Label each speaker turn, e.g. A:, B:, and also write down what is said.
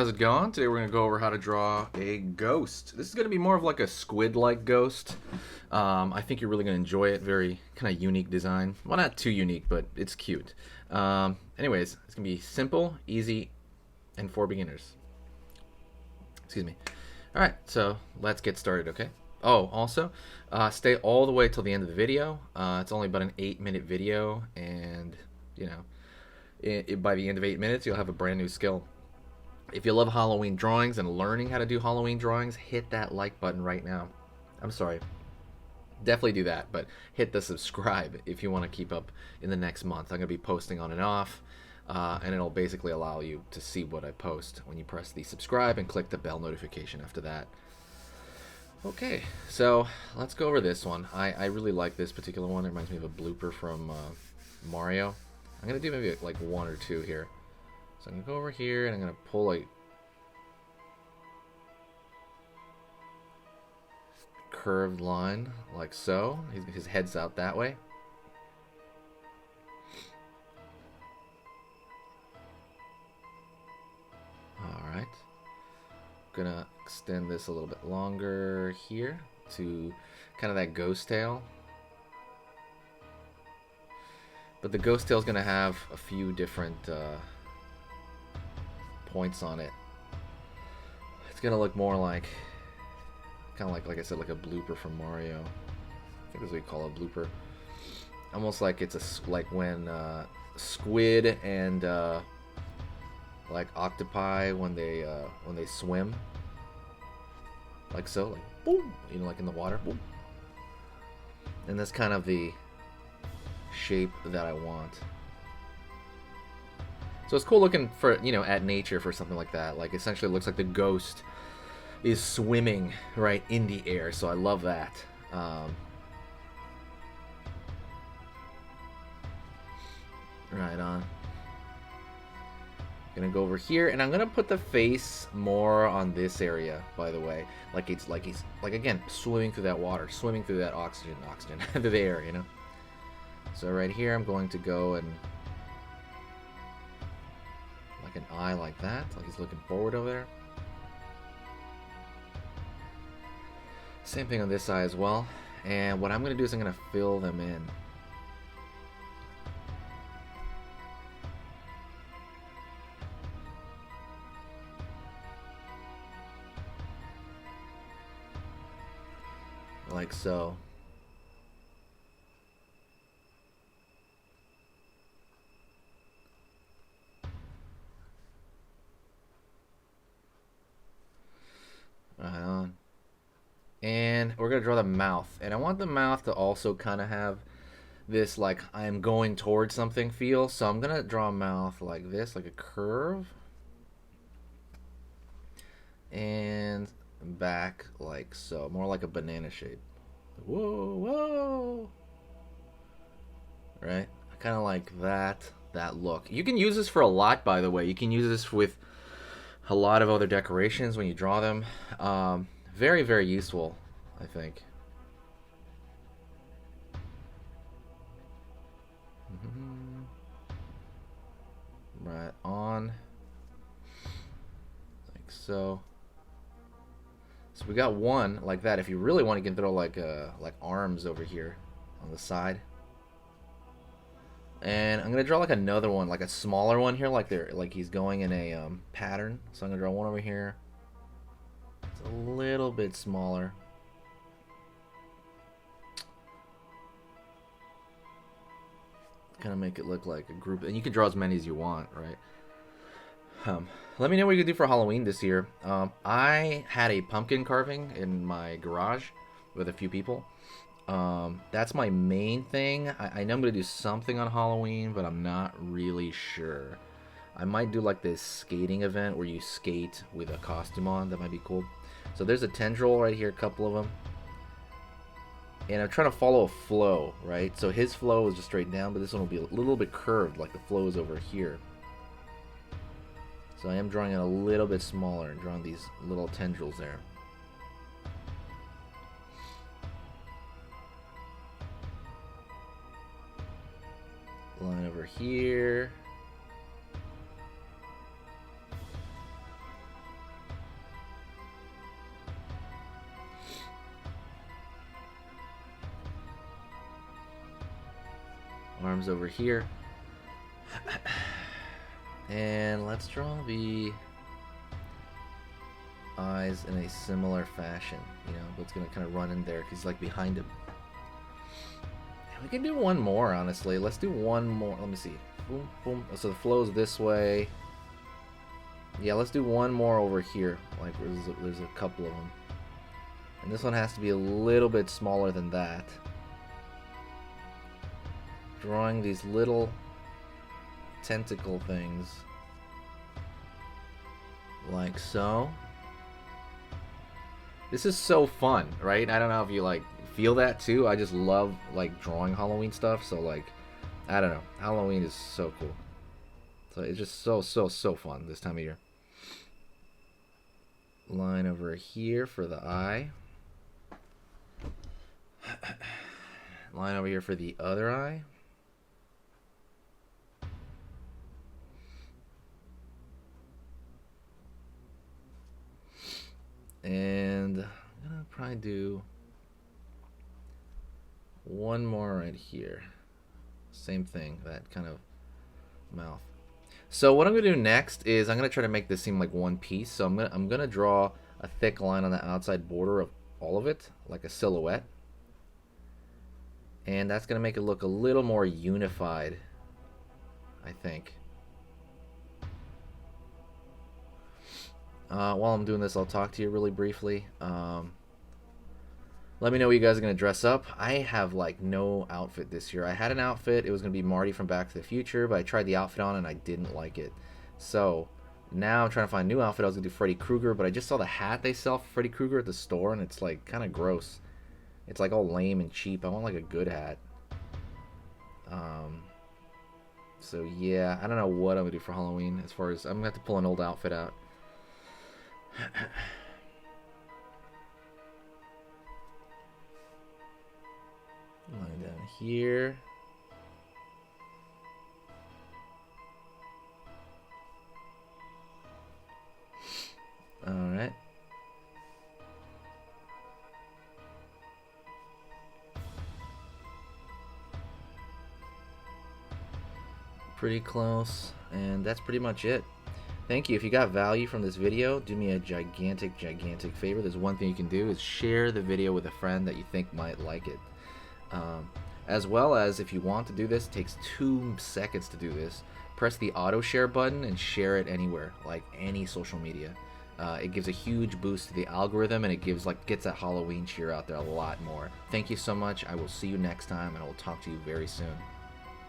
A: how's it going? Today we're going to go over how to draw a ghost. This is going to be more of like a squid-like ghost. I think you're really going to enjoy it. Very kind of unique design. Well, not too unique, but it's cute. Anyways, it's going to be simple, easy, and for beginners. Excuse me. Alright, so let's get started, okay? Oh, also, stay all the way till the end of the video. It's only about an 8-minute video, and, you know, by the end of 8 minutes, you'll have a brand new skill. If you love Halloween drawings and learning how to do Halloween drawings, hit that like button right now. I'm sorry. Definitely do that, but hit the subscribe if you want to keep up in the next month. I'm going to be posting on and off, and it'll basically allow you to see what I post when you press the subscribe and click the bell notification after that. Okay, so let's go over this one. I really like this particular one. It reminds me of a blooper from Mario. I'm going to do maybe like one or two here. So I'm going to go over here and I'm going to pull a curved line like so. His head's out that way. Alright. Gonna extend this a little bit longer here to kind of that ghost tail. But the ghost tail is going to have a few different points on it. It's going to look more like, kind of like I said, like a blooper from Mario. I think that's what we call a blooper. Almost like it's like when squid and like octopi when they swim, like so, like boom, you know, like in the water, boom. And that's kind of the shape that I want. So it's cool looking for, you know, at nature for something like that. Like essentially it looks like the ghost is swimming right in the air. So I love that. Right on. Gonna go over here and I'm gonna put the face more on this area, by the way. Like he's like again swimming through that water, swimming through that oxygen through the air, you know. So right here I'm going to go and like an eye like that, like he's looking forward over there. Same thing on this side as well. And what I'm going to do is I'm going to fill them in. Like so. Right on. And we're going to draw the mouth. And I want the mouth to also kind of have this like I'm going towards something feel. So I'm going to draw a mouth like this, like a curve. And back like so. More like a banana shape. Whoa, whoa. Right? I kind of like that look. You can use this for a lot, by the way. You can use this with a lot of other decorations when you draw them. Very, very useful, I think. Right on. Like so. So we got one like that. If you really want, you can throw like arms over here on the side. And I'm gonna draw like another one, like a smaller one here, like he's going in a pattern. So I'm gonna draw one over here. It's a little bit smaller. Kind of make it look like a group, and you can draw as many as you want, right? Let me know what you can do for Halloween this year. I had a pumpkin carving in my garage with a few people. That's my main thing. I know I'm gonna do something on Halloween, but I'm not really sure. I might do like this skating event where you skate with a costume on. That might be cool. So there's a Tendril right here, a couple of them. And I'm trying to follow a flow, right? So his flow is just straight down, but this one will be a little bit curved, like the flow is over here. So I am drawing it a little bit smaller and drawing these little tendrils there. Line over here. Arms over here. And let's draw the eyes in a similar fashion. You know, but it's gonna kind of run in there because he's like behind him. And we can do one more, honestly. Let's do one more. Let me see. Boom, boom. So the flow's this way. Yeah, let's do one more over here. Like there's a couple of them. And this one has to be a little bit smaller than that. Drawing these little tentacle things. Like so. This is so fun, right? I don't know if you like feel that too. I just love like drawing Halloween stuff. So like, I don't know. Halloween is so cool. So it's just so fun this time of year. Line over here for the eye. Line over here for the other eye. And I'm gonna probably do one more right here. Same thing, that kind of mouth. So what I'm gonna do next is I'm gonna try to make this seem like one piece. So I'm gonna draw a thick line on the outside border of all of it, like a silhouette. And that's gonna make it look a little more unified, I think. While I'm doing this, I'll talk to you really briefly. Let me know what you guys are going to dress up. I have like no outfit this year. I had an outfit. It was going to be Marty from Back to the Future, but I tried the outfit on and I didn't like it. So now I'm trying to find a new outfit. I was going to do Freddy Krueger, but I just saw the hat they sell for Freddy Krueger at the store, and it's like kind of gross. It's like all lame and cheap. I want like a good hat. So yeah, I don't know what I'm going to do for Halloween. As far as I'm going to have to pull an old outfit out. Line down here. All right. Pretty close, and that's pretty much it. Thank you. If you got value from this video, do me a gigantic favor. There's one thing you can do is share the video with a friend that you think might like it. As well as, if you want to do this, it takes 2 seconds to do this. Press the auto share button and share it anywhere, like any social media. It gives a huge boost to the algorithm, and it gets that Halloween cheer out there a lot more. Thank you so much. I will see you next time, and I will talk to you very soon.